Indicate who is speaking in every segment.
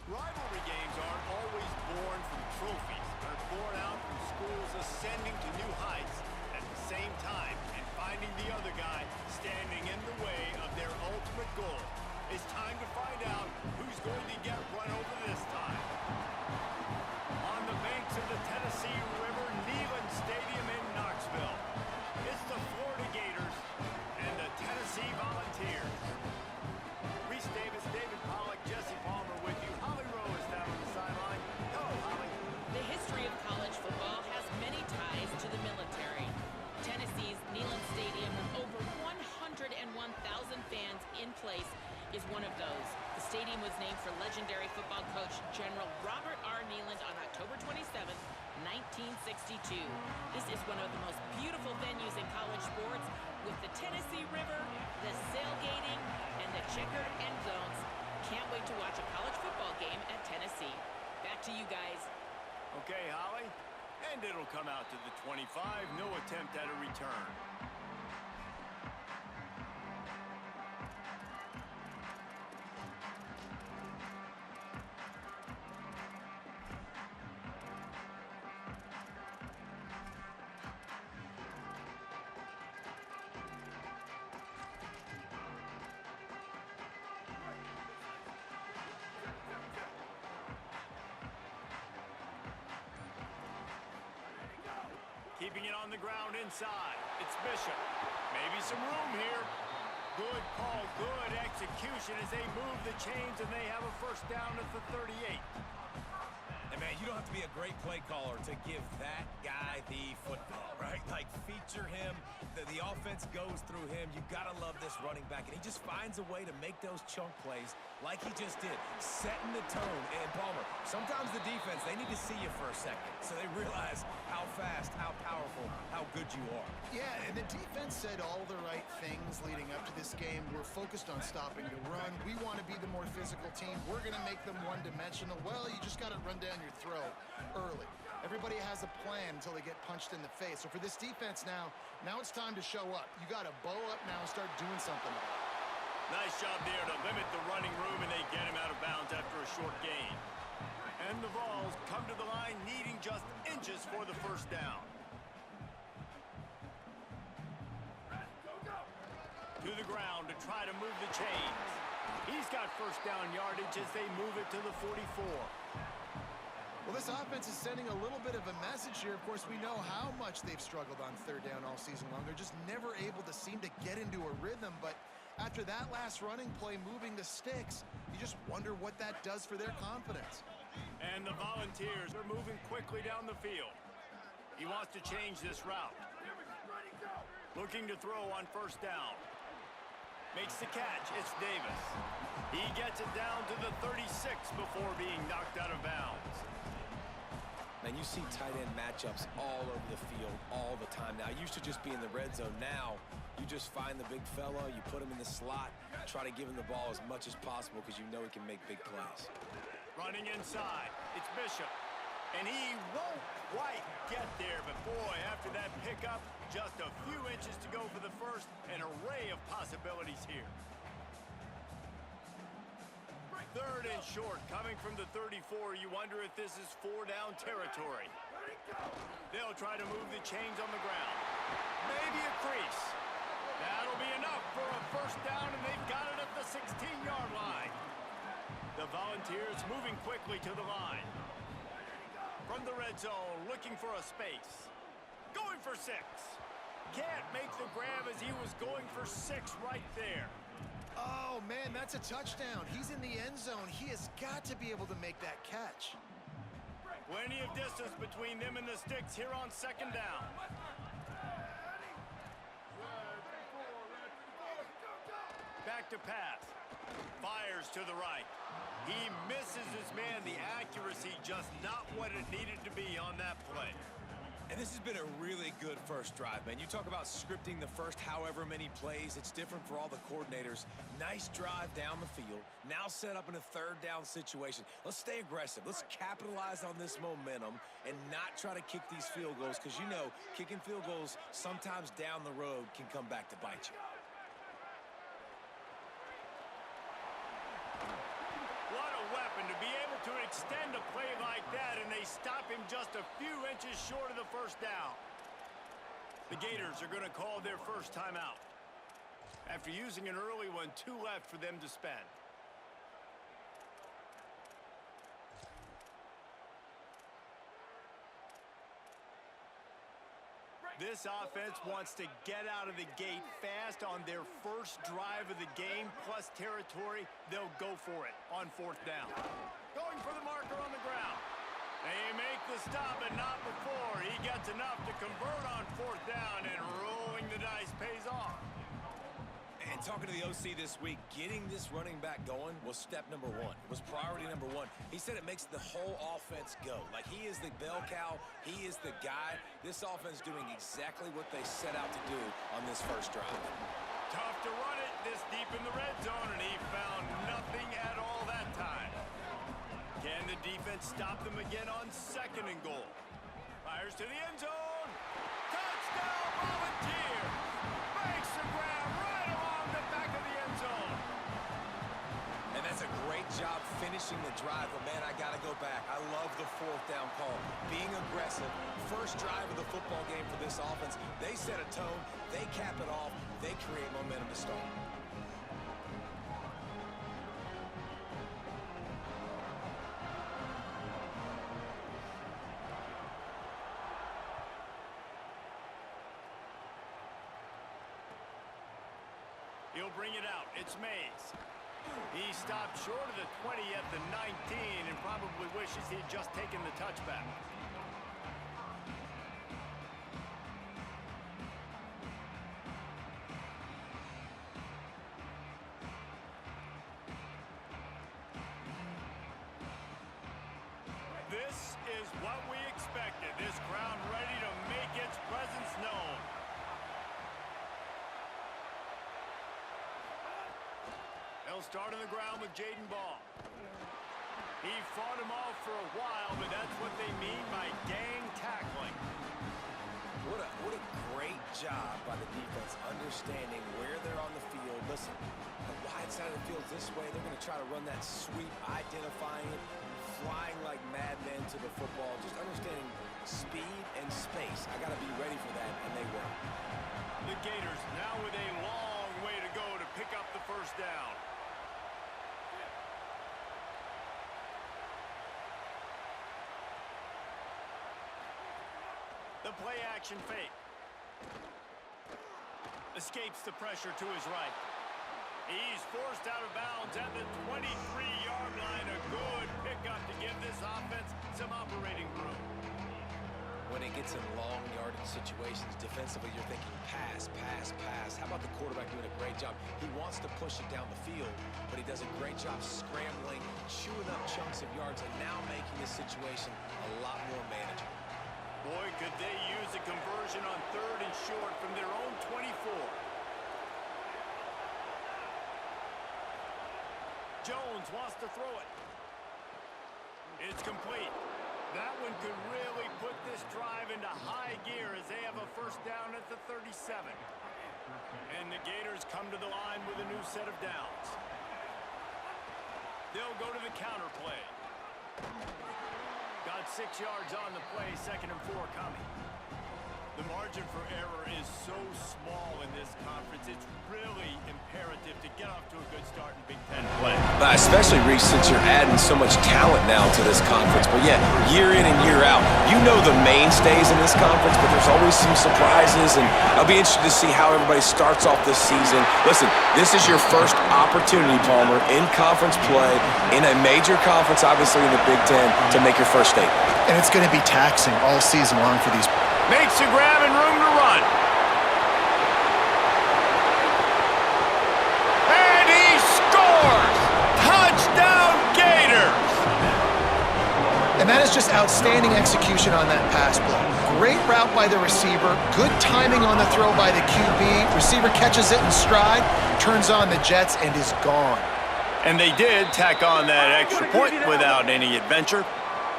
Speaker 1: Rivalry games aren't always born from trophies. They're born out from schools ascending to new heights at the same time and finding the other guy standing in the way of their ultimate goal. It's time to find out who's going to get run over this time. On the banks of the Tennessee River, Neyland Stadium in Knoxville. It's the Florida Gators and the Tennessee Volunteers. Reese Davis, David Pollack, Jesse Palmer with you. Holly Rowe is down on the sideline. Hello, Holly.
Speaker 2: The history of college football has many ties to the military. Tennessee's Neyland Stadium, with over 101,000 fans in place, is one of those. The stadium was named for legendary football coach General Robert R. Neyland on October 27, 1962. This is one of the most beautiful venues in college sports, with the Tennessee River, the sailgating, and the checkered end zones. Can't wait to watch a college football game at Tennessee. Back to you guys.
Speaker 1: Okay, Holly. And it'll come out to the 25. No attempt at a return. Keeping it on the ground inside. It's Bishop. Maybe some room here. Good call, good execution as they move the chains and they have a first down at the 38.
Speaker 3: And man, you don't have to be a great play caller to give that guy the football, right? Like, feature him. The offense goes through him. You got to love this running back. And he just finds a way to make those chunk plays like he just did, setting the tone. And Palmer, sometimes the defense, they need to see you for a second so they realize how fast, how powerful, how good you are.
Speaker 4: Yeah, and the defense said all the right things leading up to this game. We're focused on stopping the run. We want to be the more physical team. We're going to make them one-dimensional. Well, you just got to run down your throat early. Everybody has a plan until they get punched in the face. So for this defense now it's time to show up. You got to bow up now and start doing something.
Speaker 1: Nice job there to limit the running room, and they get him out of bounds after a short gain. And the Vols come to the line needing just inches for the first down. To the ground to try to move the chains. He's got first down yardage as they move it to the 44.
Speaker 4: Well, this offense is sending a little bit of a message here. Of course, we know how much they've struggled on third down all season long. They're just never able to seem to get into a rhythm. But after that last running play, moving the sticks, you just wonder what that does for their confidence.
Speaker 1: And the Volunteers are moving quickly down the field. He wants to change this route. Looking to throw on first down. Makes the catch. It's Davis. He gets it down to the 36 before being knocked out of bounds.
Speaker 3: Man, you see tight end matchups all over the field all the time now. It used to just be in the red zone. Now you just find the big fella, you put him in the slot, try to give him the ball as much as possible because you know he can make big plays.
Speaker 1: Running inside, it's Bishop. And he won't quite get there, but boy, after that pickup, just a few inches to go for the first. An array of possibilities here. Third and short, coming from the 34. You wonder if this is four-down territory. They'll try to move the chains on the ground. Maybe a crease. That'll be enough for a first down, and they've got it at the 16-yard line. The Volunteers moving quickly to the line. From the red zone, looking for a space. Going for 6. Can't make the grab as he was going for 6 right there.
Speaker 4: Oh, man, that's a touchdown. He's in the end zone. He has got to be able to make that catch.
Speaker 1: Plenty of distance between them and the sticks here on second down. Back to pass. Fires to the right. He misses his man. The accuracy just not what it needed to be on that play.
Speaker 3: And this has been a really good first drive, man. You talk about scripting the first however many plays. It's different for all the coordinators. Nice drive down the field. Now set up in a third down situation. Let's stay aggressive. Let's capitalize on this momentum and not try to kick these field goals because, you know, kicking field goals sometimes down the road can come back to bite you.
Speaker 1: What a weapon to be able to extend a play like that, and they stop him just a few inches short of the first down. The Gators are going to call their first timeout. After using an early one, 2 left for them to spend. This offense wants to get out of the gate fast on their first drive of the game, plus territory. They'll go for it on 4th down. Going for the marker on the ground. They make the stop, but not before. He gets enough to convert on 4th down, and rolling the dice pays off.
Speaker 3: And talking to the OC this week, getting this running back going was step number 1. It was priority number 1. He said it makes the whole offense go. Like, he is the bell cow. He is the guy. This offense doing exactly what they set out to do on this first drive.
Speaker 1: Tough to run it this deep in the red zone, and he found nothing at all that time. Can the defense stop them again on 2nd and goal? Fires to the end zone. Touchdown, Volunteer. Makes the grab right along the back of the end zone.
Speaker 3: And that's a great job finishing the drive, but man, I gotta go back. I love the 4th down call. Being aggressive, first drive of the football game for this offense. They set a tone, they cap it off, they create momentum to start.
Speaker 1: He'll bring it out. It's Mays. He stopped short of the 20 at the 19 and probably wishes he'd just taken the touchback. This is what we expected. This crowd ready to make its presence known. They'll start on the ground with Jaden Ball. He fought him off for a while, but that's what they mean by gang tackling.
Speaker 3: What a great job by the defense understanding where they're on the field. Listen, the wide side of the field this way, they're going to try to run that sweep, identifying it, flying like madmen to the football, just understanding speed and space. I got to be ready for that, and they will.
Speaker 1: The Gators now with a long way to go to pick up the first down. The play-action fake. Escapes the pressure to his right. He's forced out of bounds at the 23-yard line. A good pickup to give this offense some operating room.
Speaker 3: When it gets in long yardage situations, defensively, you're thinking pass, pass, pass. How about the quarterback doing a great job? He wants to push it down the field, but he does a great job scrambling, chewing up chunks of yards, and now making this situation a lot more manageable.
Speaker 1: Boy, could they use a conversion on 3rd and short from their own 24. Jones wants to throw it. It's complete. That one could really put this drive into high gear as they have a first down at the 37. And the Gators come to the line with a new set of downs. They'll go to the counter play. Got 6 yards on the play, 2nd and 4 coming. The margin for error is so small in this conference, it's really imperative to get off to a good start in Big Ten play.
Speaker 3: Especially, Reese, since you're adding so much talent now to this conference. But yeah, year in and year out, you know the mainstays in this conference, but there's always some surprises, and I'll be interested to see how everybody starts off this season. Listen, this is your first opportunity, Palmer, in conference play, in a major conference, obviously in the Big Ten, to make your first statement.
Speaker 4: And it's going to be taxing all season long for these.
Speaker 1: Makes a grab and room to run. And he scores! Touchdown, Gators!
Speaker 4: And that is just outstanding execution on that pass play. Great route by the receiver, good timing on the throw by the QB. Receiver catches it in stride, turns on the jets, and is gone.
Speaker 1: And they did tack on that extra point without any adventure.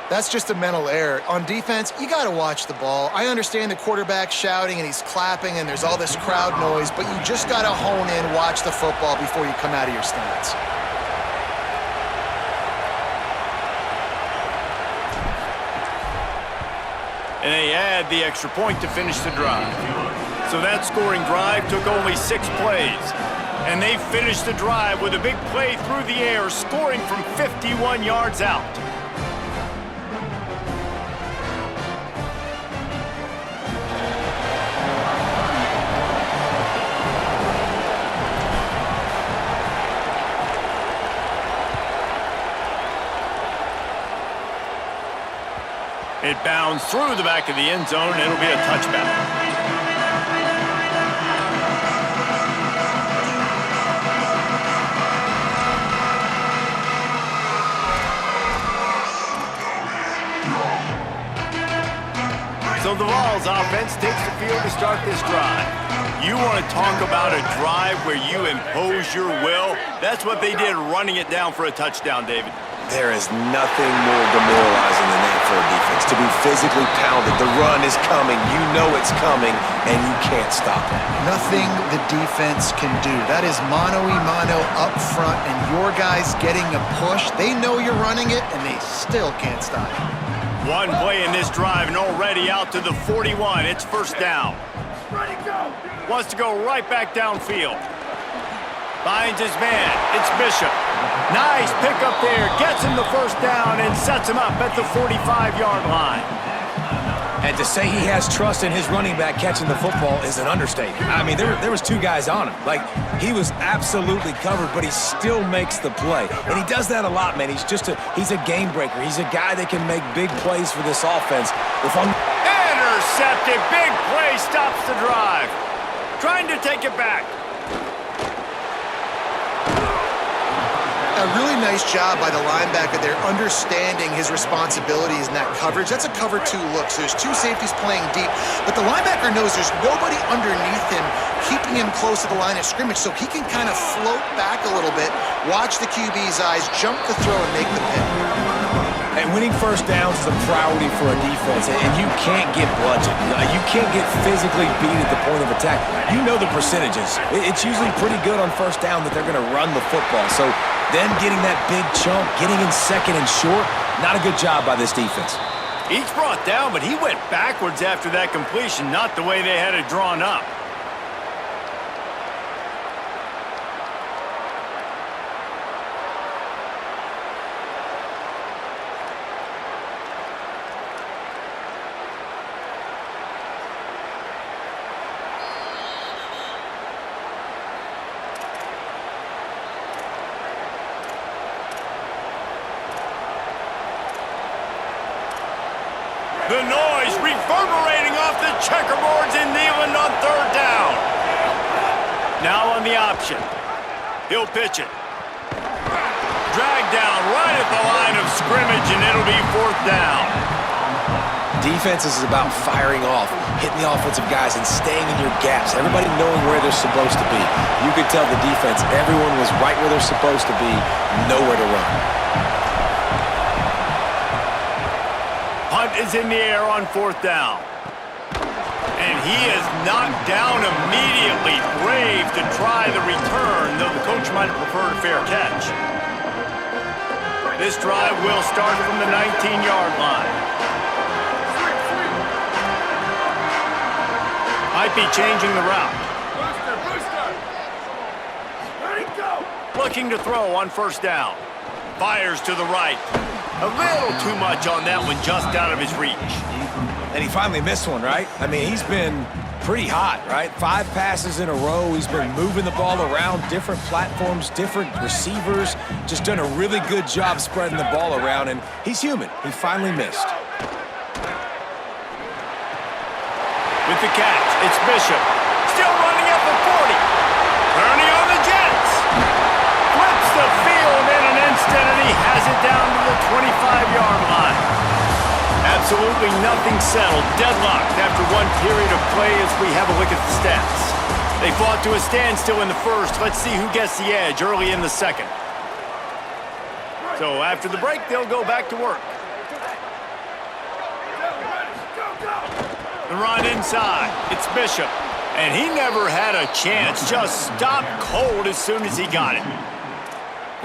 Speaker 4: That's just a mental error. On defense, you got to watch the ball. I understand the quarterback shouting and he's clapping and there's all this crowd noise, but you just got to hone in, watch the football before you come out of your stance.
Speaker 1: and they add the extra point to finish the drive. So that scoring drive took only 6 plays, and they finished the drive with a big play through the air, scoring from 51 yards out. It bounds through the back of the end zone, and it'll be a touchback. So the Vols offense takes the field to start this drive. You want to talk about a drive where you impose your will? That's what they did, running it down for a touchdown, David.
Speaker 3: There is nothing more demoralizing than that for a defense. To be physically pounded, the run is coming, you know it's coming, and you can't stop it.
Speaker 4: Nothing the defense can do. That is mano-a-mano up front, and your guys getting a push. They know you're running it, and they still can't stop it.
Speaker 1: One play in this drive, and already out to the 41. It's first down.
Speaker 5: Ready, go!
Speaker 1: Wants to go right back downfield. Finds his man. It's Bishop. Nice pickup there. Gets him the first down and sets him up at the 45-yard line.
Speaker 3: And to say he has trust in his running back catching the football is an understatement. I mean, there was 2 guys on him. Like, he was absolutely covered, but he still makes the play. And he does that a lot, man. He's a game breaker. He's a guy that can make big plays for this offense.
Speaker 1: Intercepted. Big play stops the drive. Trying to take it back.
Speaker 4: A really nice job by the linebacker there, understanding his responsibilities in that coverage. That's a cover 2 look, so there's 2 safeties playing deep, but the linebacker knows there's nobody underneath him, keeping him close to the line of scrimmage, so he can kind of float back a little bit, watch the QB's eyes, jump the throw, and make the pick.
Speaker 3: And winning first downs is a priority for a defense, and you can't get bludgeoned. You can't get physically beat at the point of attack. You know the percentages. It's usually pretty good on first down that they're going to run the football. So then getting that big chunk, getting in second and short, not a good job by this defense.
Speaker 1: Each brought down, but he went backwards after that completion, not the way they had it drawn up. The noise reverberating off the checkerboards in Neyland on third down. Now on the option. He'll pitch it. Dragged down right at the line of scrimmage, and it'll be fourth down.
Speaker 3: Defense is about firing off, hitting the offensive guys, and staying in your gaps. Everybody knowing where they're supposed to be. You could tell the defense, everyone was right where they're supposed to be, nowhere to run.
Speaker 1: Hunt is in the air on fourth down. And he is knocked down immediately. Brave to try the return, though the coach might have preferred a fair catch. This drive will start from the 19-yard line. Might be changing the route.
Speaker 5: Ready, go!
Speaker 1: Looking to throw on first down. Fires to the right. A little too much on that one, just out of his reach.
Speaker 3: And he finally missed one, right? I mean, he's been pretty hot, right? 5 passes in a row. He's been moving the ball around, different platforms, different receivers. Just done a really good job spreading the ball around, and he's human. He finally missed.
Speaker 1: With the catch, it's Bishop. Still running at the 40. Turning on the Jets. Flips the field in an instant, and he has it down to the 25-yard line. Absolutely nothing settled. Deadlocked after one period of play as we have a look at the stats. They fought to a standstill in the first. Let's see who gets the edge early in the second. So after the break, they'll go back to work. The run inside. It's Bishop. And he never had a chance. Just stopped cold as soon as he got it.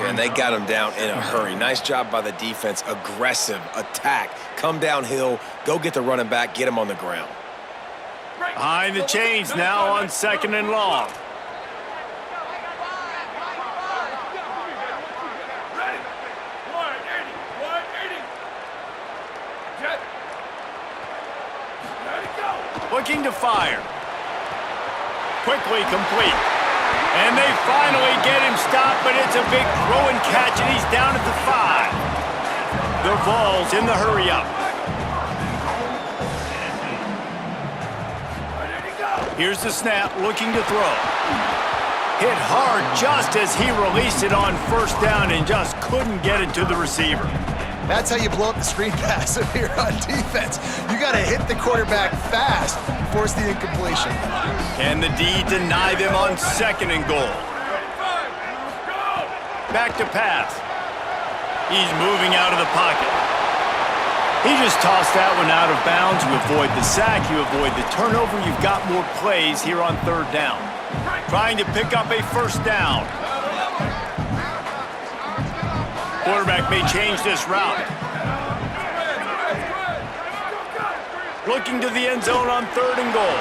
Speaker 3: And they got him down in a hurry. Nice job by the defense. Aggressive attack. Come downhill. Go get the running back. Get him on the ground.
Speaker 1: Behind the chains now on 2nd and long. Looking to fire. Quickly complete. And they finally get him stopped, but it's a big throw and catch, and he's down at the 5. The Vols in the hurry-up. Here's the snap, looking to throw. Hit hard just as he released it on 1st down and just couldn't get it to the receiver.
Speaker 4: That's how you blow up the screen pass if you're on defense. You got to hit the quarterback fast, force the incompletion.
Speaker 1: Can the D deny them on 2nd and goal? Back to pass. He's moving out of the pocket. He just tossed that one out of bounds. You avoid the sack, you avoid the turnover. You've got more plays here on 3rd down. Trying to pick up a 1st down. Quarterback may change this route. Looking to the end zone on 3rd and goal.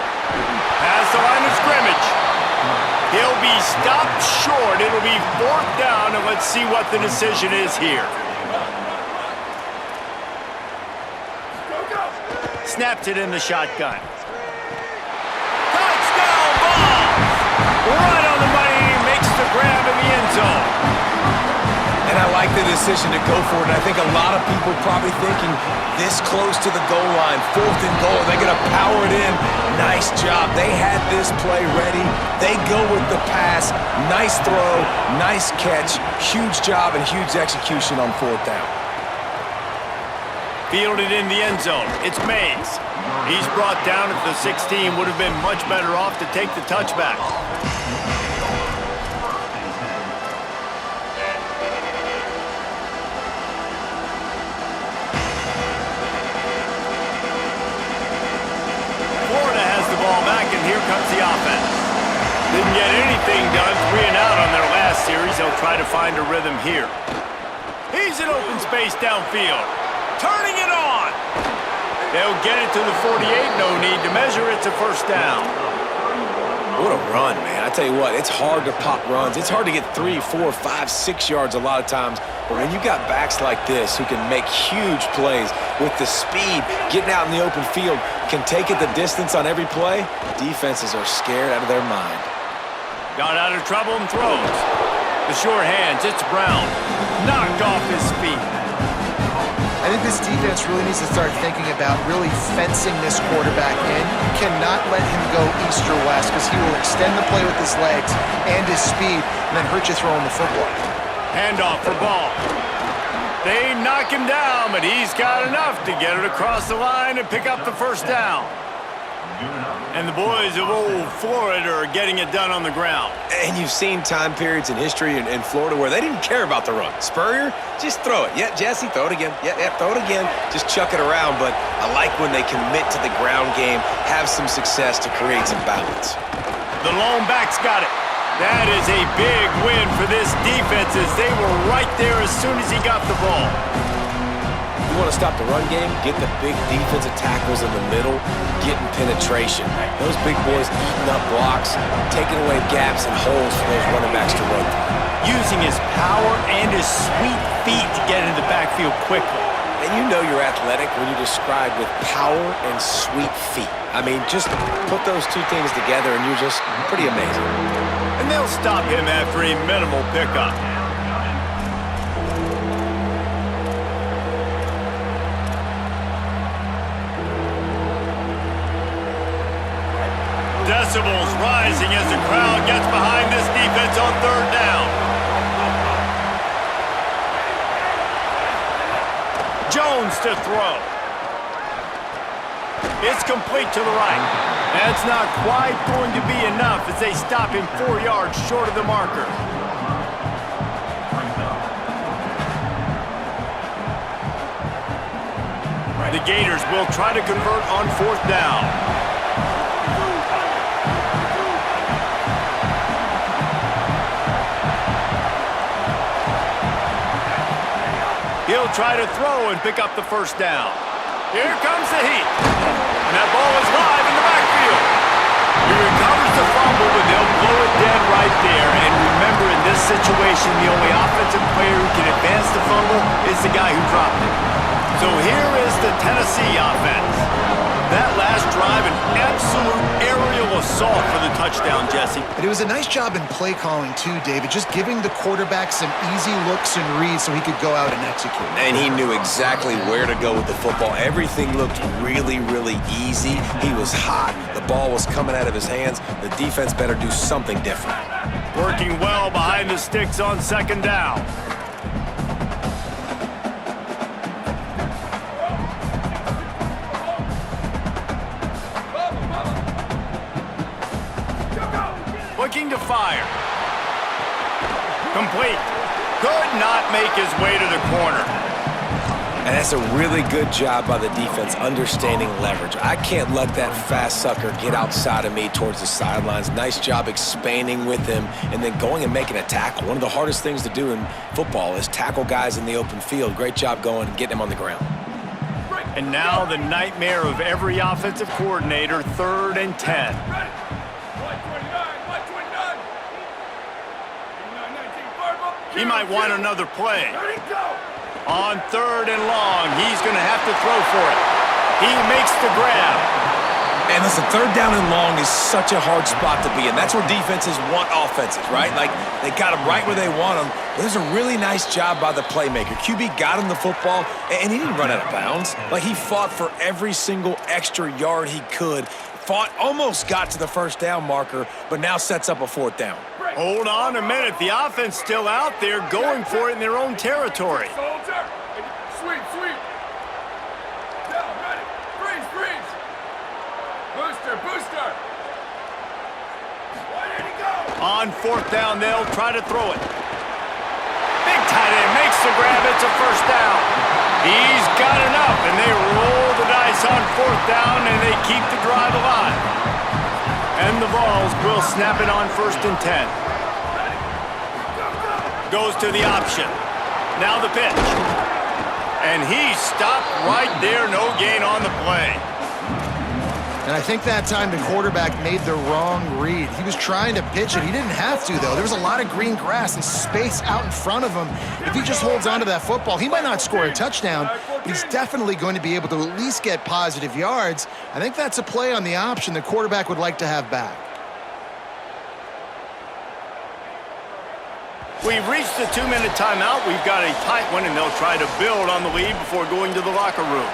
Speaker 1: Past the line of scrimmage. He'll be stopped short. It'll be 4th down, and let's see what the decision is here. Snapped it in the shotgun. Touchdown ball! Right on the money. He makes the grab in the end zone.
Speaker 3: And I like the decision to go for it. And I think a lot of people probably thinking this close to the goal line, 4th and goal, they're going to power it in. Nice job. They had this play ready. They go with the pass. Nice throw, nice catch. Huge job and huge execution on 4th down.
Speaker 1: Fielded in the end zone. It's Mays. He's brought down at the 16. Would have been much better off to take the touchback. Here comes the offense. Didn't get anything done. 3 and out on their last series. They'll try to find a rhythm here. He's in open space downfield. Turning it on. They'll get it to the 48. No need to measure. It's a 1st down.
Speaker 3: What a run, man. I tell you what, it's hard to pop runs. It's hard to get 3, 4, 5, 6 yards a lot of times. But when you got backs like this who can make huge plays with the speed, getting out in the open field, can take it the distance on every play, defenses are scared out of their mind.
Speaker 1: Got out of trouble and throws. The short hands, it's Brown. Knocked off his feet.
Speaker 4: I think this defense really needs to start thinking about really fencing this quarterback in. You cannot let him go east or west because he will extend the play with his legs and his speed and then hurt you throwing the football.
Speaker 1: Handoff for ball. They knock him down, but he's got enough to get it across the line and pick up the 1st down. And the boys of old Florida are getting it done on the ground.
Speaker 3: And you've seen time periods in history in Florida where they didn't care about the run. Spurrier, just throw it. Yeah, Jesse, throw it again. Yeah, throw it again. Just chuck it around. But I like when they commit to the ground game, have some success to create some balance.
Speaker 1: The lone back's got it. That is a big win for this defense as they were right there as soon as he got the ball.
Speaker 3: You want to stop the run game, get the big defensive tackles in the middle, getting penetration. Those big boys eating up blocks, taking away gaps and holes for those running backs to run through.
Speaker 1: Using his power and his sweet feet to get into the backfield quickly.
Speaker 3: And you know you're athletic when you describe with power and sweet feet. I mean, just put those two things together and you're just pretty amazing.
Speaker 1: And they'll stop him after a minimal pickup. Decibels rising as the crowd gets behind this defense on 3rd down. Jones to throw. It's complete to the right. That's not quite going to be enough as they stop him 4 yards short of the marker. The Gators will try to convert on 4th down. He'll try to throw and pick up the first down. Here comes the heat. And that ball is live in the backfield. He recovers the fumble, but they'll blow it dead right there. And remember, in this situation, the only offensive player who can advance the fumble is the guy who dropped it. So here is the Tennessee offense. That last drive, an absolute aerial assault for the touchdown, Jesse.
Speaker 4: But it was a nice job in play calling too, David, just giving the quarterback some easy looks and reads so he could go out and execute.
Speaker 3: And he knew exactly where to go with the football. Everything looked really, really easy. He was hot. The ball was coming out of his hands. The defense better do something different.
Speaker 1: Working well behind the sticks on second down. Looking to fire. Complete. Could not make his way to the corner.
Speaker 3: And that's a really good job by the defense understanding leverage. I can't let that fast sucker get outside of me towards the sidelines. Nice job expanding with him and then going and making a tackle. One of the hardest things to do in football is tackle guys in the open field. Great job going and getting him on the ground.
Speaker 1: And now the nightmare of every offensive coordinator, 3rd and 10. He might want another play. On 3rd and long, he's going to have to throw for it. He makes the grab.
Speaker 3: And listen, 3rd down and long is such a hard spot to be in. That's where defenses want offenses, right? Like, they got them right where they want them. But there's a really nice job by the playmaker. QB got him the football, and he didn't run out of bounds. Like, he fought for every single extra yard he could. Fought, almost got to the first down marker, but now sets up a 4th down.
Speaker 1: Hold on a minute. The offense still out there going for it in their own territory.
Speaker 5: Sweep, sweep. Down, ready. Freeze, freeze. Booster, booster. Why did he go?
Speaker 1: On 4th down, they'll try to throw it. Big tight end makes the grab. It's a first down. He's got enough, and they roll the dice on 4th down, and they keep the drive alive. And the Vols will snap it on 1st and 10. Goes to the option. Now the pitch. And he stopped right there. No gain on the play.
Speaker 4: And I think that time the quarterback made the wrong read. He was trying to pitch it. He didn't have to, though. There was a lot of green grass and space out in front of him. If he just holds on to that football, he might not score a touchdown, but he's definitely going to be able to at least get positive yards. I think that's a play on the option the quarterback would like to have back.
Speaker 1: We've reached the 2-minute timeout. We've got a tight one, and they'll try to build on the lead before going to the locker room.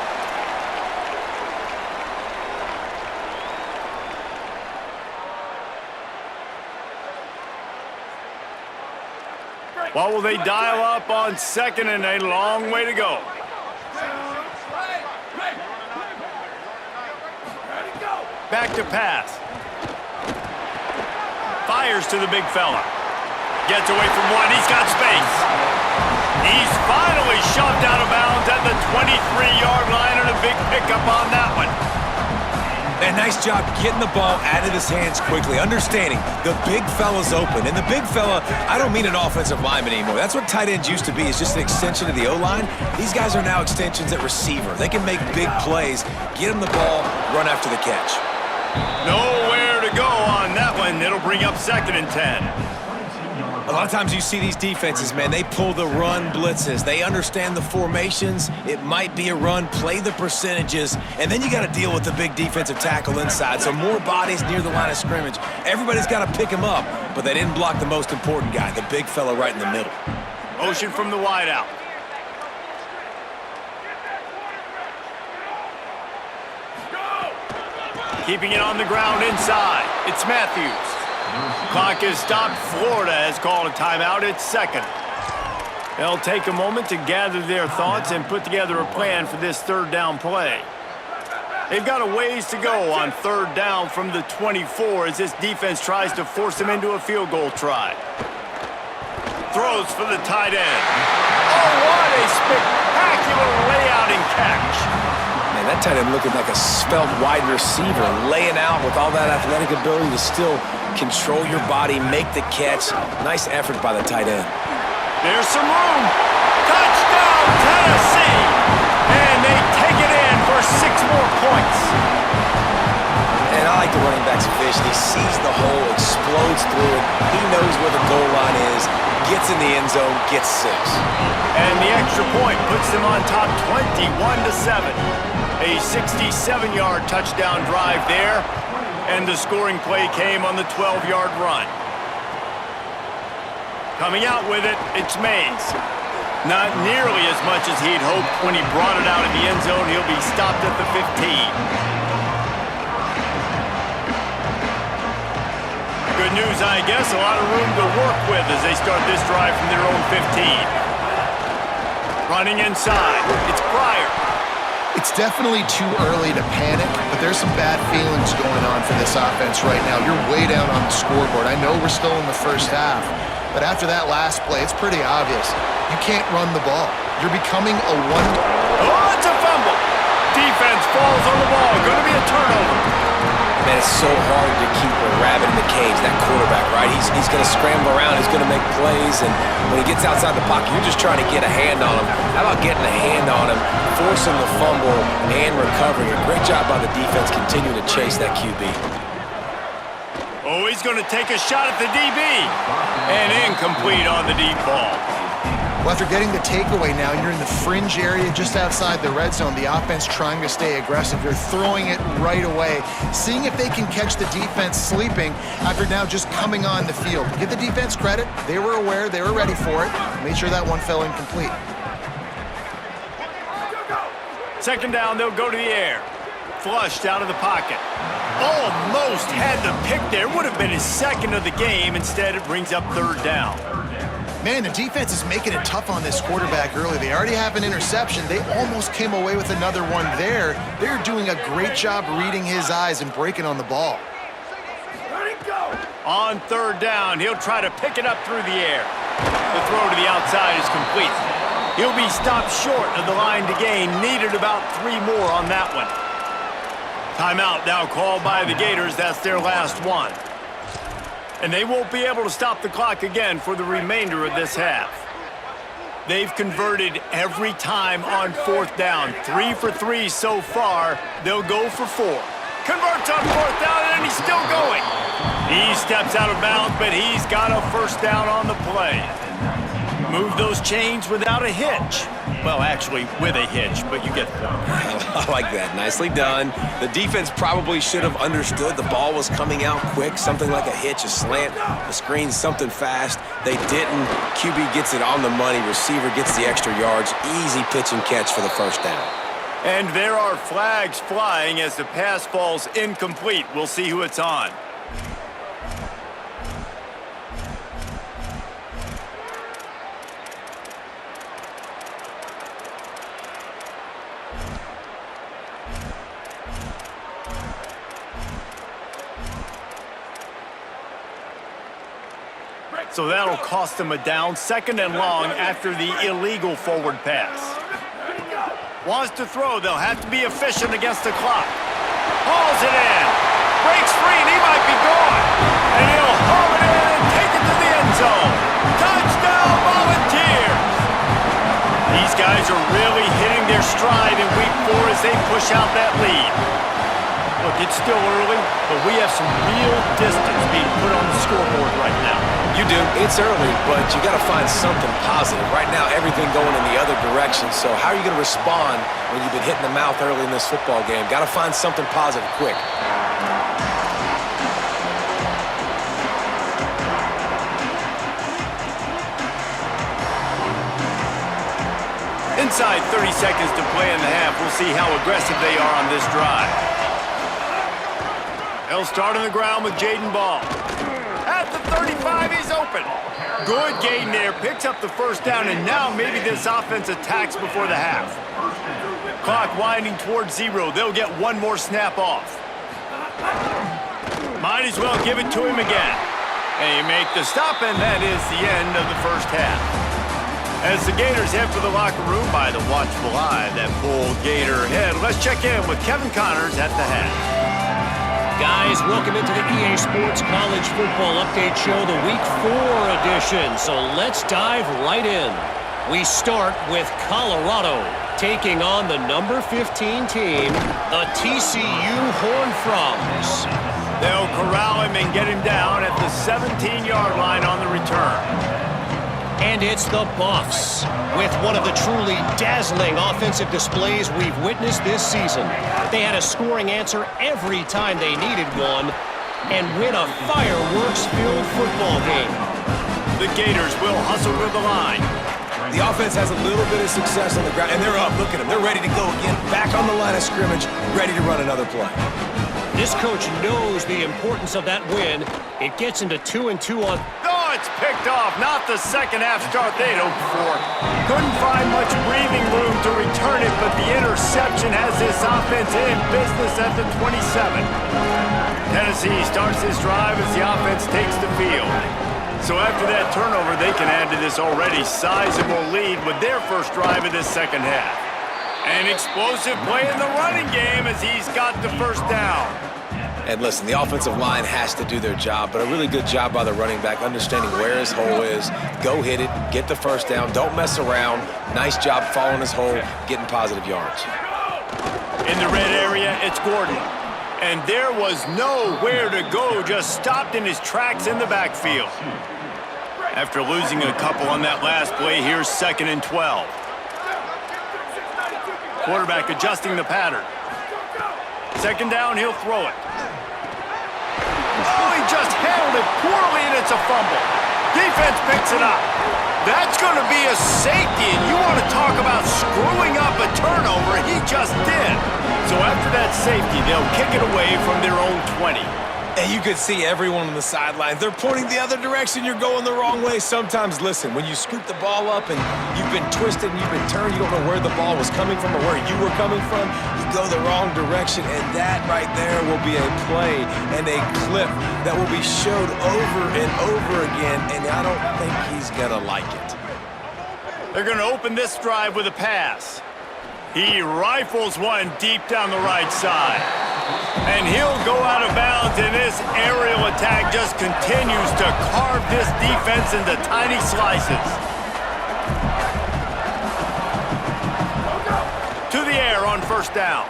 Speaker 1: What will they dial up on 2nd and a long way to go? Back to pass. Fires to the big fella. Gets away from one. He's got space. He's finally shoved out of bounds at the 23-yard line, and a big pickup on that one.
Speaker 3: And nice job getting the ball out of his hands quickly, understanding the big fella's open. And the big fella, I don't mean an offensive lineman anymore. That's what tight ends used to be, is just an extension of the O-line. These guys are now extensions at receiver. They can make big plays, get him the ball, run after the catch.
Speaker 1: Nowhere to go on that one. It'll bring up 2nd and 10.
Speaker 3: A lot of times you see these defenses, man, they pull the run blitzes. They understand the formations. It might be a run, play the percentages, and then you got to deal with the big defensive tackle inside. So more bodies near the line of scrimmage. Everybody's got to pick him up, but they didn't block the most important guy, the big fella right in the middle.
Speaker 1: Motion from the wideout. Keeping it on the ground inside. It's Matthews. Clock is stopped. Florida has called a timeout. It's 2nd. They'll take a moment to gather their thoughts and put together a plan for this 3rd down play. They've got a ways to go on 3rd down from the 24 as this defense tries to force them into a field goal try. Throws for the tight end. Oh, what a spectacular layout and catch.
Speaker 3: Man, that tight end looking like a svelte wide receiver, laying out with all that athletic ability to still control your body, make the catch. Nice effort by the tight end.
Speaker 1: There's some room. Touchdown, Tennessee!
Speaker 3: separation. He sees the hole, explodes through it. He knows where the goal line is, gets in the end zone, gets 6.
Speaker 1: And the extra point puts them on top 21-7. A 67-yard touchdown drive there, and the scoring play came on the 12-yard run. Coming out with it, it's Mays. Not nearly as much as he'd hoped when he brought it out in the end zone. He'll be stopped at the 15. Good news, I guess. A lot of room to work with as they start this drive from their own 15. Running inside. It's Pryor.
Speaker 4: It's definitely too early to panic, but there's some bad feelings going on for this offense right now. You're way down on the scoreboard. I know we're still in the first half, but after that last play, it's pretty obvious. You can't run the ball. You're becoming a one...
Speaker 1: Oh, it's a fumble. Defense falls on the ball. Going to be a turnover.
Speaker 3: Man, it's so hard to keep a rabbit in the cage, that quarterback, right? He's going to scramble around. He's going to make plays, and when he gets outside the pocket, you're just trying to get a hand on him. How about getting a hand on him, forcing the fumble, and recovering? A great job by the defense continuing to chase that QB.
Speaker 1: Oh, he's going to take a shot at the DB. And incomplete on the deep ball.
Speaker 4: Well, after getting the takeaway now, you're in the fringe area just outside the red zone. The offense trying to stay aggressive. They're throwing it right away, seeing if they can catch the defense sleeping after now just coming on the field. Give the defense credit. They were aware. They were ready for it. Made sure that one fell incomplete.
Speaker 1: Second down, they'll go to the air. Flushed out of the pocket. Almost had the pick there. Would have been his second of the game. Instead, it brings up third down.
Speaker 4: Man, the defense is making it tough on this quarterback early. They already have an interception. They almost came away with another one there. They're doing a great job reading his eyes and breaking on the ball.
Speaker 1: On third down, he'll try to pick it up through the air. The throw to the outside is complete. He'll be stopped short of the line to gain. Needed about 3 more on that one. Timeout now called by the Gators. That's their last one. And they won't be able to stop the clock again for the remainder of this half. They've converted every time on fourth down. 3 for 3 so far. They'll go for 4. Converts on fourth down, and he's still going. He steps out of bounds, but he's got a first down on the play. Move those chains without a hitch. Well, actually, with a hitch, but you get the point.
Speaker 3: I like that. Nicely done. The defense probably should have understood the ball was coming out quick, something like a hitch, a slant, a screen, something fast. They didn't. QB gets it on the money. Receiver gets the extra yards. Easy pitch and catch for the first down.
Speaker 1: And there are flags flying as the pass falls incomplete. We'll see who it's on. So that'll cost them a down, 2nd and long after the illegal forward pass. Wants to throw, they'll have to be efficient against the clock. Hauls it in. Breaks free, and he might be gone. And he'll haul it in and take it to the end zone. Touchdown, Volunteers! These guys are really hitting their stride in week 4 as they push out that lead. Look, it's still early, but we have some real distance being put on the scoreboard right now.
Speaker 3: You do. It's early, but you got to find something positive. Right now, everything going in the other direction. So how are you going to respond when you've been hitting the mouth early in this football game? Got to find something positive quick.
Speaker 1: Inside 30 seconds to play in the half. We'll see how aggressive they are on this drive. They'll start on the ground with Jaden Ball. At the 35, he's open. Good gain there, picks up the first down, and now maybe this offense attacks before the half. Clock winding towards 0. They'll get one more snap off. Might as well give it to him again. And you make the stop, and that is the end of the first half. As the Gators head for the locker room by the watchful eye, that bull Gator head, let's check in with Kevin Connors at the half.
Speaker 6: Guys, welcome into the EA Sports College Football Update Show, the Week 4 edition. So let's dive right in. We start with Colorado taking on the number 15 team, the TCU Horned Frogs.
Speaker 1: They'll corral him and get him down at the 17-yard line on the return.
Speaker 6: And it's the Buffs with one of the truly dazzling offensive displays we've witnessed this season. They had a scoring answer every time they needed one and win a fireworks-filled football game.
Speaker 1: The Gators will hustle to the line.
Speaker 3: The offense has a little bit of success on the ground, and they're up. Look at them. They're ready to go again. Back on the line of scrimmage, ready to run another play.
Speaker 6: This coach knows the importance of that win. It gets him to 2-2 on...
Speaker 1: Oh, it's picked off. Not the second half start they'd hoped for. Couldn't find much breathing room to return it, but the interception has this offense in business at the 27. Tennessee starts this drive as the offense takes the field. So after that turnover, they can add to this already sizable lead with their first drive of this second half. An explosive play in the running game as he's got the first down.
Speaker 3: And listen, the offensive line has to do their job, but a really good job by the running back understanding where his hole is. Go hit it, get the first down, don't mess around. Nice job following his hole, getting positive yards.
Speaker 1: In the red area, it's Gordon. And there was nowhere to go, just stopped in his tracks in the backfield. After losing a couple on that last play, here's 2nd and 12. Quarterback adjusting the pattern. 2nd down, he'll throw it. Oh, he just handled it poorly, and it's a fumble. Defense picks it up. That's going to be a safety, and you want to talk about screwing up a turnover. He just did. So after that safety, they'll kick it away from their own 20.
Speaker 3: And you could see everyone on the sidelines. They're pointing the other direction. You're going the wrong way. Sometimes, listen, when you scoop the ball up and you've been twisted and you've been turned, you don't know where the ball was coming from or where you were coming from, you go the wrong direction, and that right there will be a play and a clip that will be showed over and over again, and I don't think he's going to like it.
Speaker 1: They're going to open this drive with a pass. He rifles one deep down the right side. And he'll go out of bounds, and this aerial attack just continues to carve this defense into tiny slices. To the air on 1st down.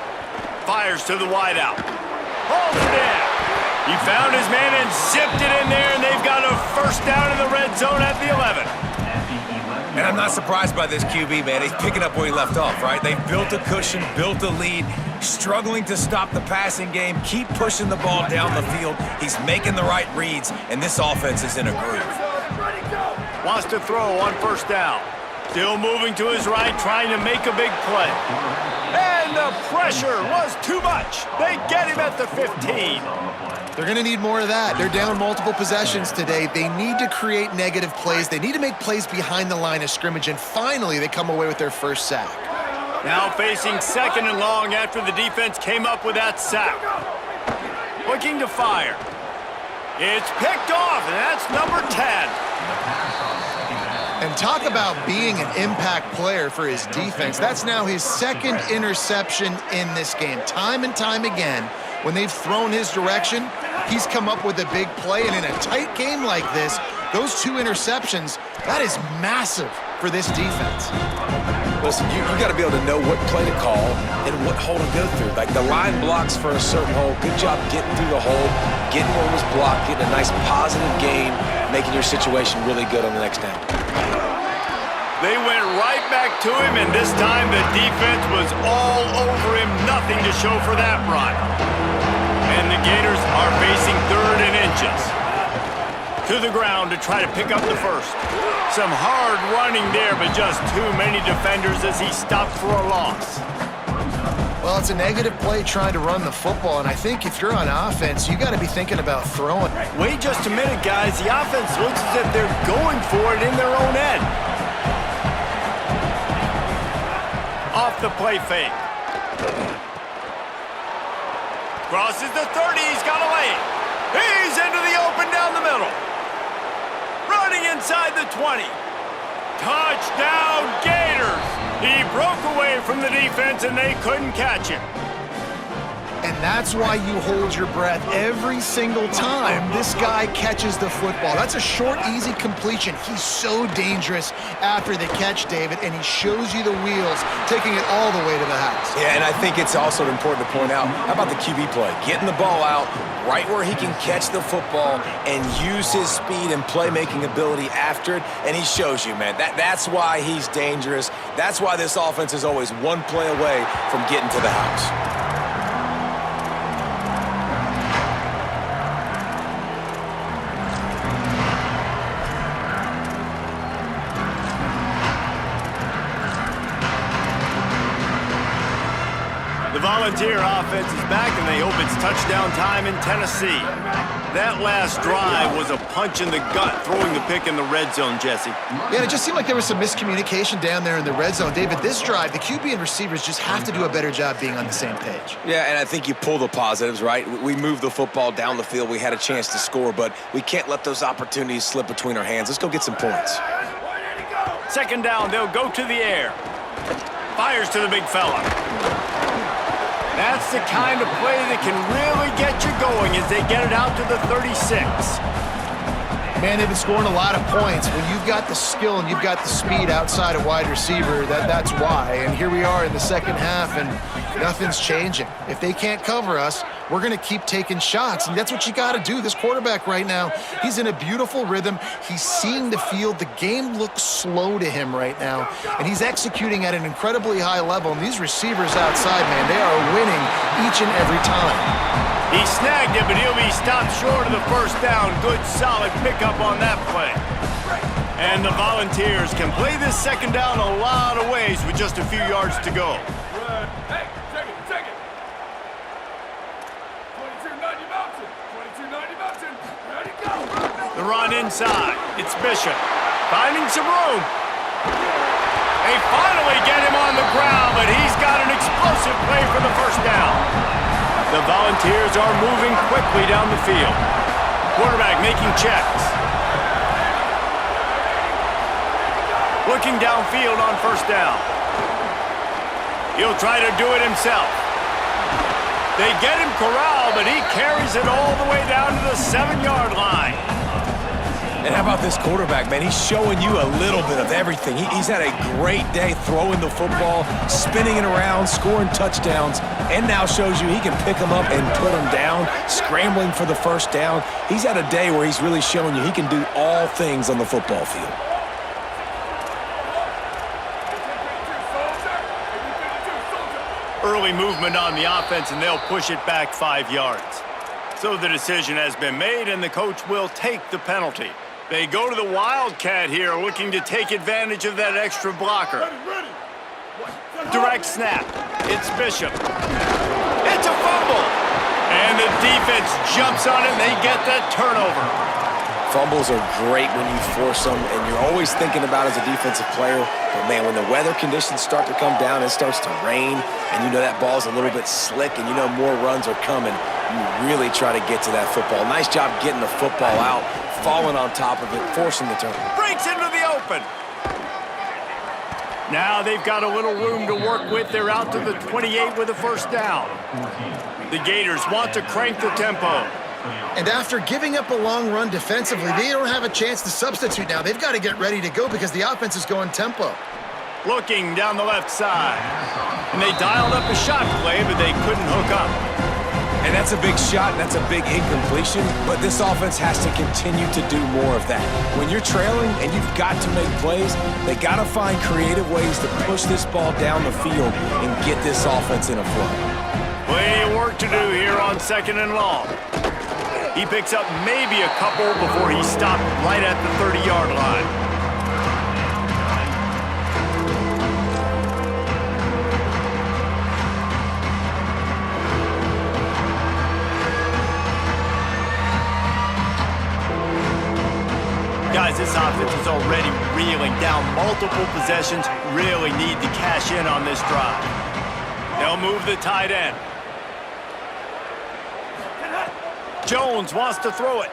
Speaker 1: Fires to the wideout. Holds it in. He found his man and zipped it in there, and they've got a 1st down in the red zone at the 11.
Speaker 3: And I'm not surprised by this QB, man. He's picking up where he left off, right? They've built a cushion, built a lead, struggling to stop the passing game, keep pushing the ball down the field. He's making the right reads, and this offense is in a groove.
Speaker 1: Wants to throw on 1st down. Still moving to his right, trying to make a big play. And the pressure was too much. They get him at the 15.
Speaker 4: They're going to need more of that. They're down multiple possessions today. They need to create negative plays. They need to make plays behind the line of scrimmage, and finally they come away with their first sack.
Speaker 1: Now facing 2nd and long after the defense came up with that sack. Looking to fire. It's picked off, and that's number 10.
Speaker 4: And talk about being an impact player for his defense. That's now his 2nd interception in this game. Time and time again, when they've thrown his direction, he's come up with a big play. And in a tight game like this, those 2 interceptions, that is massive for this defense.
Speaker 3: Listen, you got to be able to know what play to call and what hole to go through. Like the line blocks for a certain hole. Good job getting through the hole, getting what was blocked, getting a nice positive gain, making your situation really good on the next down.
Speaker 1: They went right back to him, and this time the defense was all over him. Nothing to show for that run. And the Gators are facing 3rd and inches. To the ground to try to pick up the first. Some hard running there, but just too many defenders as he stopped for a loss.
Speaker 4: Well, it's a negative play trying to run the football, and I think if you're on offense, you got to be thinking about throwing.
Speaker 1: Wait just a minute, guys. The offense looks as if they're going for it in their own end. Off the play fake. Crosses the 30. He's got a lane. He's into the open down the middle. Running inside the 20. Touchdown, Gators. He broke away from the defense, and they couldn't catch him.
Speaker 4: And that's why you hold your breath every single time this guy catches the football. That's a short, easy completion. He's so dangerous after the catch, David, and he shows you the wheels, taking it all the way to the house.
Speaker 3: Yeah, and I think it's also important to point out, how about the QB play? Getting the ball out right where he can catch the football and use his speed and playmaking ability after it, and he shows you, man. That's why he's dangerous. That's why this offense is always one play away from getting to the house.
Speaker 1: The Volunteer offense is back, and they hope it's touchdown time in Tennessee. That last drive was a punch in the gut, throwing the pick in the red zone, Jesse.
Speaker 4: Yeah, it just seemed like there was some miscommunication down there in the red zone. David, this drive, the QB and receivers just have to do a better job being on the same page.
Speaker 3: Yeah, and I think you pull the positives, right? We moved the football down the field. We had a chance to score, but we can't let those opportunities slip between our hands. Let's go get some points.
Speaker 1: Second down, they'll go to the air. Fires to the big fella. That's the kind of play that can really get you going as they get it out to the 36.
Speaker 4: Man, they've been scoring a lot of points. When you've got the skill and you've got the speed outside of wide receiver, that's why. And here we are in the second half, and nothing's changing. If they can't cover us, we're going to keep taking shots, and that's what you got to do. This quarterback right now, he's in a beautiful rhythm. He's seeing the field. The game looks slow to him right now, and he's executing at an incredibly high level. And these receivers outside, man, they are winning each and every time.
Speaker 1: He snagged it, but he'll be stopped short of the first down. Good, solid pickup on that play. And the Volunteers can play this second down a lot of ways with just a few yards to go.
Speaker 5: Hey, take it. 2290 Mountain. 2290 Mountain. Ready, go.
Speaker 1: The run inside. It's Bishop. Finding some room. They finally get him on the ground, but he's got an explosive play for the first down. The Volunteers are moving quickly down the field. Quarterback making checks. Looking downfield on first down. He'll try to do it himself. They get him corralled, but he carries it all the way down to the 7-yard line.
Speaker 3: And how about this quarterback, man? He's showing you a little bit of everything. He's had a great day throwing the football, spinning it around, scoring touchdowns, and now shows you he can pick them up and put them down, scrambling for the first down. He's had a day where he's really showing you he can do all things on the football field.
Speaker 1: Early movement on the offense, and they'll push it back 5 yards. So the decision has been made, and the coach will take the penalty. They go to the Wildcat here, looking to take advantage of that extra blocker. Direct snap. It's Bishop. It's a fumble. And the defense jumps on it, and they get that turnover.
Speaker 3: Fumbles are great when you force them, and you're always thinking about as a defensive player, but man, when the weather conditions start to come down, it starts to rain, and you know that ball's a little bit slick, and you know more runs are coming, you really try to get to that football. Nice job getting the football out, falling on top of it, forcing the turnover.
Speaker 1: Breaks into the open. Now they've got a little room to work with. They're out to the 28 with a first down. The Gators want to crank the tempo.
Speaker 4: And after giving up a long run defensively, they don't have a chance to substitute now. They've got to get ready to go because the offense is going tempo.
Speaker 1: Looking down the left side. And they dialed up a shot play, but they couldn't hook up.
Speaker 3: And that's a big shot, and that's a big incompletion, but this offense has to continue to do more of that. When you're trailing and you've got to make plays, they got to find creative ways to push this ball down the field and get this offense in a flow.
Speaker 1: Plenty of work to do here on second and long. He picks up maybe a couple before he's stopped right at the 30-yard line. Guys, this offense is already reeling down multiple possessions. Really need to cash in on this drive. They'll move the tight end. Jones wants to throw it.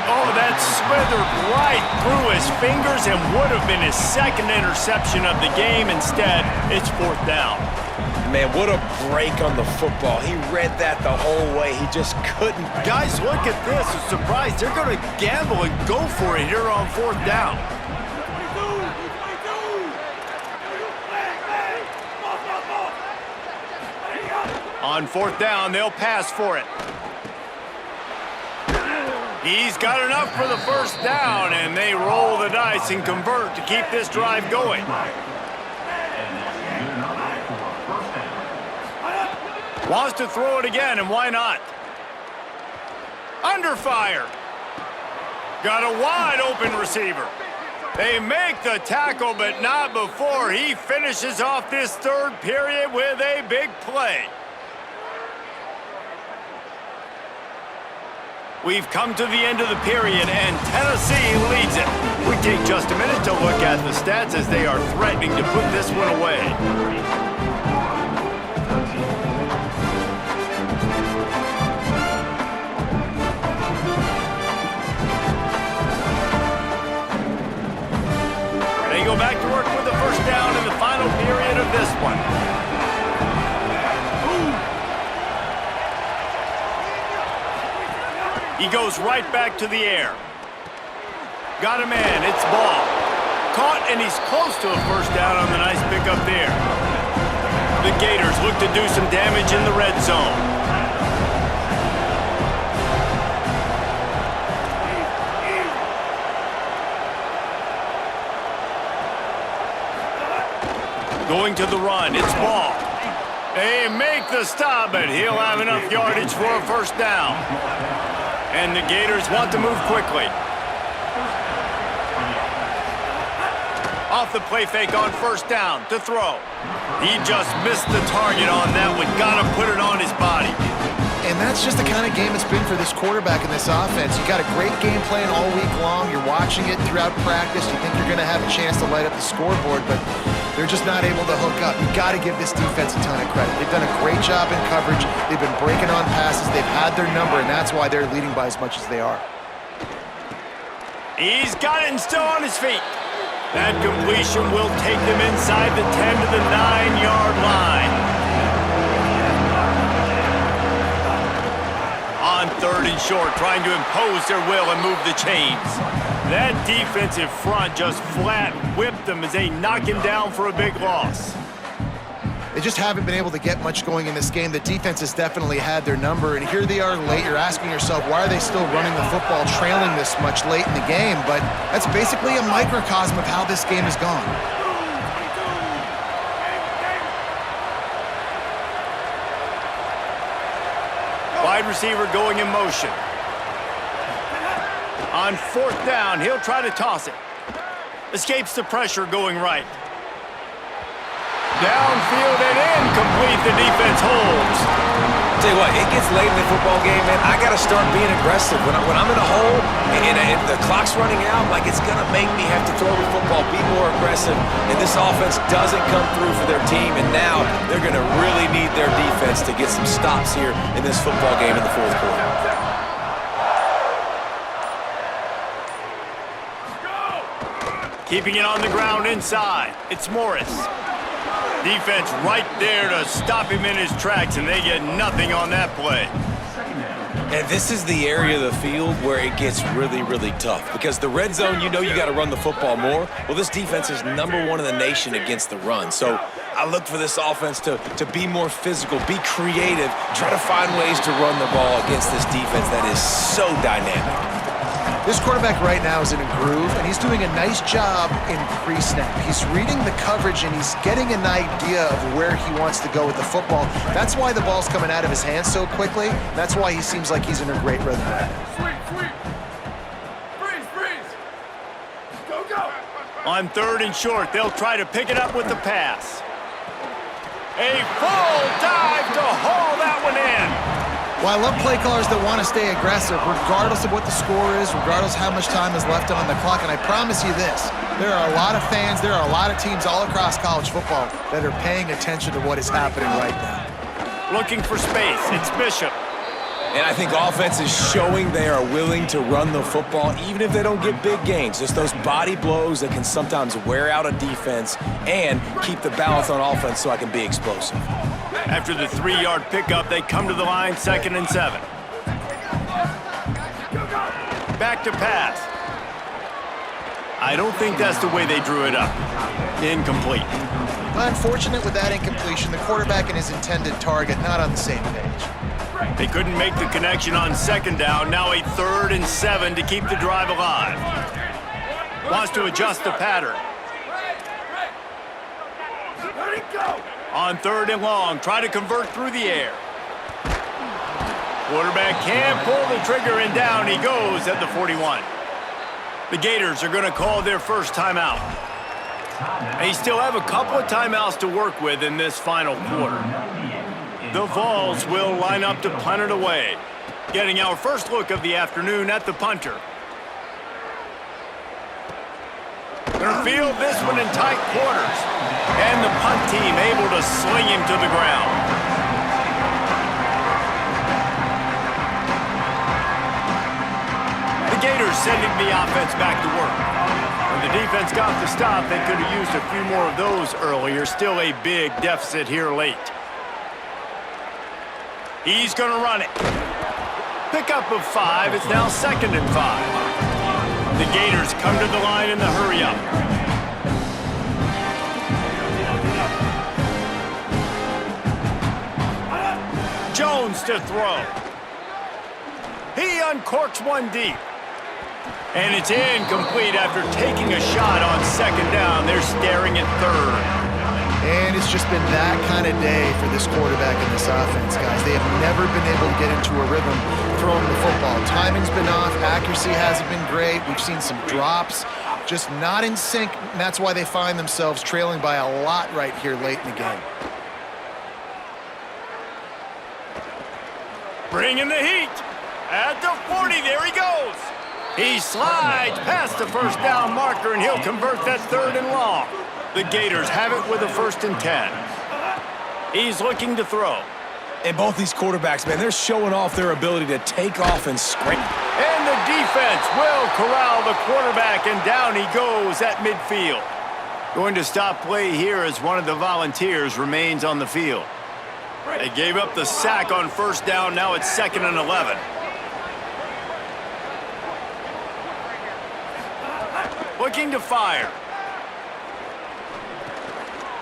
Speaker 1: Oh, that That slithered right through his fingers and would have been his second interception of the game. Instead, it's 4th down.
Speaker 3: Man, what a break on the football. He read that the whole way. He just couldn't.
Speaker 1: Guys, look at this. I'm surprised they're going to gamble and go for it here on 4th down. On 4th down, they'll pass for it. He's got enough for the 1st down, and they roll the dice and convert to keep this drive going. Wants to throw it again, and why not? Under fire. Got a wide open receiver. They make the tackle, but not before he finishes off this 3rd period with a big play. We've come to the end of the period, and Tennessee leads it. We take just a minute to look at the stats as they are threatening to put this one away. They go back to work with the 1st down in the final period of this one. He goes right back to the air. Got a man, it's ball. Caught, and he's close to a 1st down on the nice pickup there. The Gators look to do some damage in the red zone. Going to the run, it's ball. They make the stop, but he'll have enough yardage for a 1st down. And the Gators want to move quickly. Off the play fake on 1st down to throw. He just missed the target on that one. Got to put it on his body.
Speaker 4: And that's just the kind of game it's been for this quarterback in this offense. You got a great game plan all week long. You're watching it throughout practice. You think you're going to have a chance to light up the scoreboard, but they're just not able to hook up. You got to give this defense a ton of credit. They've done a great job in coverage. They've been breaking on passes. They've had their number, and that's why they're leading by as much as they are.
Speaker 1: He's got it and still on his feet. That completion will take them inside the 10 to the 9-yard line. On 3rd and short, trying to impose their will and move the chains. That defensive front just flat whipped them as they knock him down for a big loss.
Speaker 4: They just haven't been able to get much going in this game. The defense has definitely had their number, and here they are late. You're asking yourself, why are they still running the football, trailing this much late in the game? But that's basically a microcosm of how this game has gone.
Speaker 1: Wide receiver going in motion. On 4th down, he'll try to toss it. Escapes the pressure going right. Downfield and incomplete. The defense holds.
Speaker 3: Tell you what, it gets late in the football game, man. I got to start being aggressive. When I'm in a hole and the clock's running out, like, it's going to make me have to throw the football, be more aggressive. And this offense doesn't come through for their team, and now they're going to really need their defense to get some stops here in this football game in the 4th quarter.
Speaker 1: Keeping it on the ground inside. It's Morris. Defense right there to stop him in his tracks, and they get nothing on that play.
Speaker 3: And this is the area of the field where it gets really, really tough. Because the red zone, you know you got to run the football more. Well, this defense is #1 in the nation against the run. So I look for this offense to be more physical, be creative, try to find ways to run the ball against this defense that is so dynamic.
Speaker 4: This quarterback right now is in a groove, and he's doing a nice job in pre-snap. He's reading the coverage, and he's getting an idea of where he wants to go with the football. That's why the ball's coming out of his hands so quickly. That's why he seems like he's in a great rhythm right now.
Speaker 5: Sweep. Freeze. Go.
Speaker 1: On 3rd and short, they'll try to pick it up with the pass. A full dive to haul that one in.
Speaker 4: Well, I love play callers that want to stay aggressive, regardless of what the score is, regardless how much time is left on the clock. And I promise you this, there are a lot of fans, there are a lot of teams all across college football that are paying attention to what is happening right now.
Speaker 1: Looking for space, it's Bishop.
Speaker 3: And I think offense is showing they are willing to run the football, even if they don't get big gains. Just those body blows that can sometimes wear out a defense and keep the balance on offense so I can be explosive.
Speaker 1: After the 3-yard pickup, they come to the line, 2nd and 7. Back to pass. I don't think that's the way they drew it up. Incomplete.
Speaker 4: Unfortunate with that incompletion. The quarterback and his intended target not on the same page.
Speaker 1: They couldn't make the connection on 2nd down. Now a 3rd and 7 to keep the drive alive. Wants to adjust the pattern. On 3rd and long, try to convert through the air. Quarterback can't pull the trigger, and down he goes at the 41. The Gators are going to call their first timeout. They still have a couple of timeouts to work with in this final quarter. The Vols will line up to punt it away. Getting our first look of the afternoon at the punter. They'll field this one in tight quarters. And the punt team able to sling him to the ground. The Gators sending the offense back to work. When the defense got the stop, they could have used a few more of those earlier. Still a big deficit here late. He's going to run it. Pickup of 5. It's now 2nd and 5. The Gators come to the line in the hurry-up. Jones to throw. He uncorks one deep. And it's incomplete after taking a shot on 2nd down. They're staring at 3rd.
Speaker 4: And it's just been that kind of day for this quarterback and this offense, guys. They have never been able to get into a rhythm throwing the football. Timing's been off. Accuracy hasn't been great. We've seen some drops. Just not in sync, and that's why they find themselves trailing by a lot right here late in the game.
Speaker 1: Bringing the heat. At the 40, there he goes. He slides past the first down marker, and he'll convert that 3rd and long. The Gators have it with a 1st and 10. He's looking to throw.
Speaker 3: And both these quarterbacks, man, they're showing off their ability to take off and sprint.
Speaker 1: And the defense will corral the quarterback, and down he goes at midfield. Going to stop play here as one of the Volunteers remains on the field. They gave up the sack on 1st down. Now it's 2nd and 11. Looking to fire.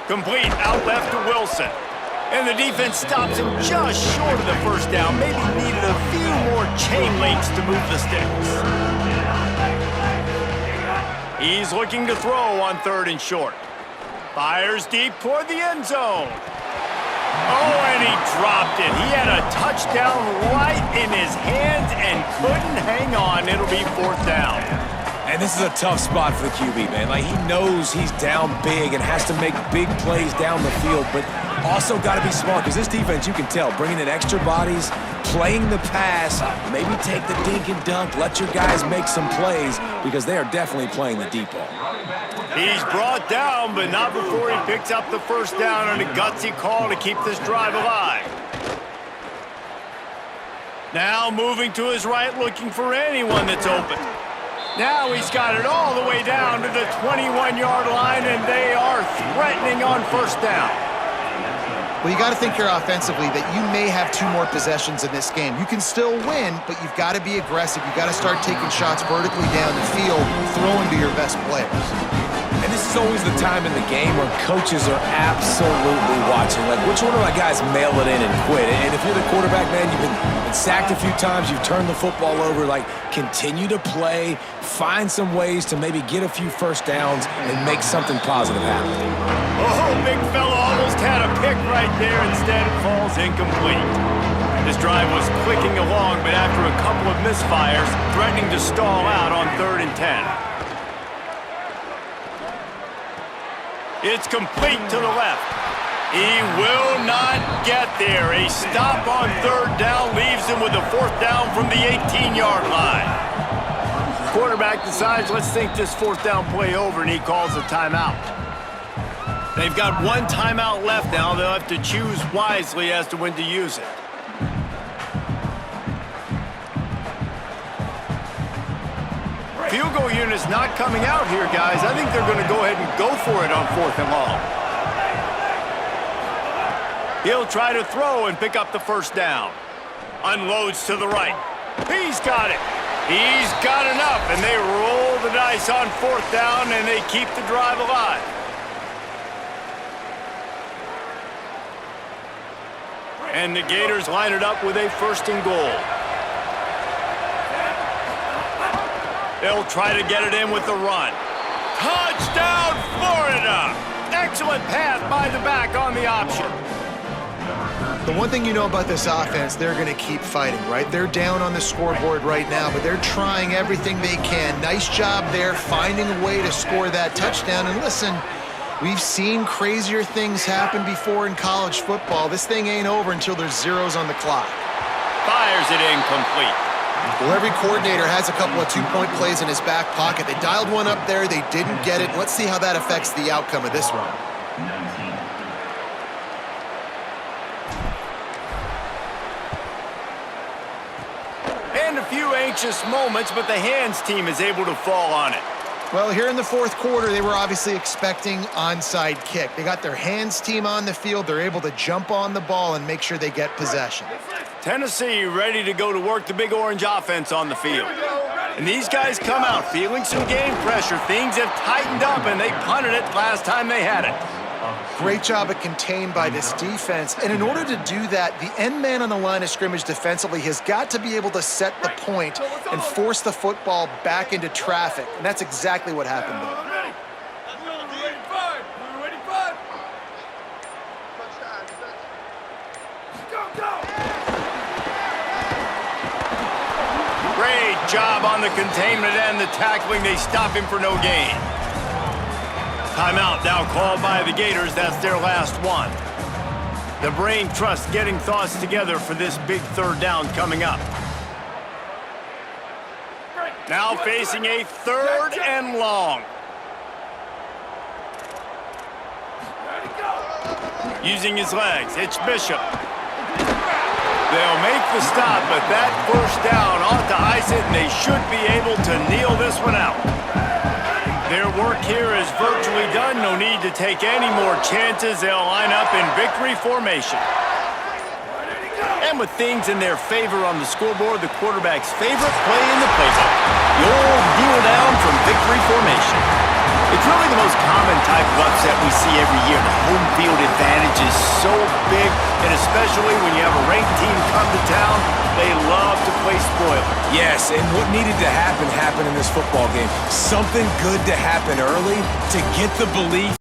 Speaker 1: Complete out left to Wilson. And the defense stops him just short of the 1st down. Maybe needed a few more chain links to move the sticks. He's looking to throw on 3rd and short. Fires deep toward the end zone. Oh, and he dropped it. He had a touchdown right in his hands and couldn't hang on. It'll be 4th down.
Speaker 3: And this is a tough spot for the QB, man. Like, he knows he's down big and has to make big plays down the field, but also got to be smart because this defense, you can tell, bringing in extra bodies, playing the pass, maybe take the dink and dunk, let your guys make some plays because they are definitely playing the deep ball.
Speaker 1: He's brought down, but not before he picks up the 1st down on a gutsy call to keep this drive alive. Now moving to his right, looking for anyone that's open. Now he's got it all the way down to the 21-yard line, and they are threatening on 1st down.
Speaker 4: Well, you got to think here offensively that you may have 2 more possessions in this game. You can still win, but you've got to be aggressive. You've got to start taking shots vertically down the field, throwing to your best players.
Speaker 3: And this is always the time in the game where coaches are absolutely watching. Like, which one of my guys mail it in and quit? And if you're the quarterback, man, you've been sacked a few times, you've turned the football over, like, continue to play, find some ways to maybe get a few 1st downs and make something positive happen.
Speaker 1: Oh, big fella almost had a pick right there. Instead, it falls incomplete. This drive was clicking along, but after a couple of misfires, threatening to stall out on 3rd and 10. It's complete to the left. He will not get there. A stop on 3rd down leaves him with a 4th down from the 18-yard line. Quarterback decides, let's think this 4th down play over, and he calls a timeout. They've got 1 timeout left now. They'll have to choose wisely as to when to use it. field goal unit's not coming out here, guys. I think they're going to go ahead and go for it on 4th and long. He'll try to throw and pick up the first down. Unloads to the right. He's got it. He's got enough, and they roll the dice on 4th down, and they keep the drive alive. And the Gators line it up with a 1st and goal. They'll try to get it in with the run. Touchdown, Florida! Excellent pass by the back on the option.
Speaker 4: The one thing you know about this offense, they're going to keep fighting, right? They're down on the scoreboard right now, but they're trying everything they can. Nice job there, finding a way to score that touchdown. And listen, we've seen crazier things happen before in college football. This thing ain't over until there's zeros on the clock.
Speaker 1: Fires it incomplete.
Speaker 4: Well, every coordinator has a couple of two-point plays in his back pocket. They dialed one up there. They didn't get it. Let's see how that affects the outcome of this one.
Speaker 1: And a few anxious moments, but the hands team is able to fall on it.
Speaker 4: Well, here in the 4th quarter, they were obviously expecting onside kick. They got their hands team on the field. They're able to jump on the ball and make sure they get possession.
Speaker 1: Tennessee ready to go to work the Big Orange offense on the field. And these guys come out feeling some game pressure. Things have tightened up, and they punted it last time they had it.
Speaker 4: Great job at contained by this defense. And in order to do that, the end man on the line of scrimmage defensively has got to be able to set the point and force the football back into traffic. And that's exactly what happened there.
Speaker 1: Great job on the containment and the tackling. They stop him for no gain. Timeout now called by the Gators. That's their last one. The brain trust getting thoughts together for this big 3rd down coming up. Now facing a 3rd and long. Using his legs, it's Bishop. They'll make the stop, but that 1st down ought to ice it, and they should be able to kneel this one out. Their work here is virtually done. No need to take any more chances. They'll line up in victory formation. And with things in their favor on the scoreboard, the quarterback's favorite play in the playbook, the old kneel down from victory formation. It's really the most common type of upset we see every year. The home field advantage is so big, and especially when you have a ranked team come to town, they love to play spoiler.
Speaker 3: Yes, and what needed to happen happened in this football game. Something good to happen early to get the belief.